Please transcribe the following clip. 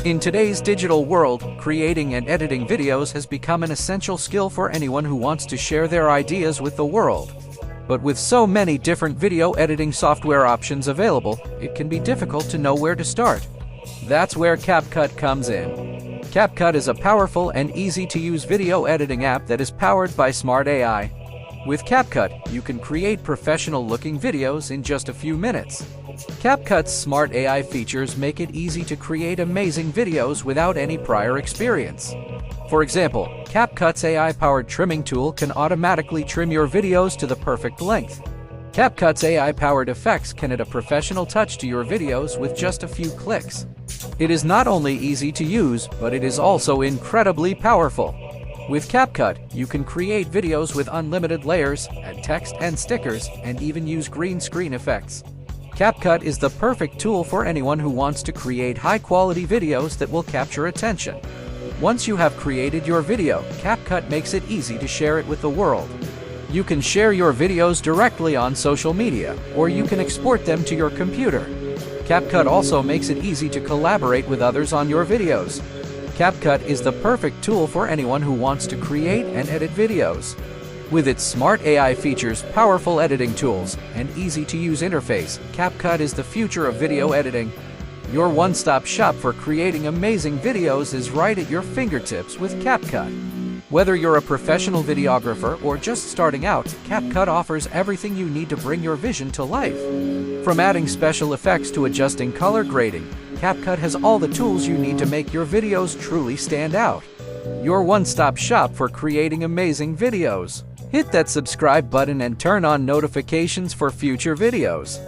In today's digital world, creating and editing videos has become an essential skill for anyone who wants to share their ideas with the world. But with so many different video editing software options available, it can be difficult to know where to start. That's where CapCut comes in. CapCut is a powerful and easy-to-use video editing app that is powered by smart AI. With CapCut, you can create professional-looking videos in just a few minutes. CapCut's smart AI features make it easy to create amazing videos without any prior experience. For example, CapCut's AI-powered trimming tool can automatically trim your videos to the perfect length. CapCut's AI-powered effects can add a professional touch to your videos with just a few clicks. It is not only easy to use, but it is also incredibly powerful. With CapCut, you can create videos with unlimited layers, add text and stickers, and even use green screen effects. CapCut is the perfect tool for anyone who wants to create high-quality videos that will capture attention. Once you have created your video, CapCut makes it easy to share it with the world. You can share your videos directly on social media, or you can export them to your computer. CapCut also makes it easy to collaborate with others on your videos. CapCut is the perfect tool for anyone who wants to create and edit videos. With its smart AI features, powerful editing tools, and easy-to-use interface, CapCut is the future of video editing. Your one-stop shop for creating amazing videos is right at your fingertips with CapCut. Whether you're a professional videographer or just starting out, CapCut offers everything you need to bring your vision to life. From adding special effects to adjusting color grading, CapCut has all the tools you need to make your videos truly stand out. Your one-stop shop for creating amazing videos. Hit that subscribe button and turn on notifications for future videos.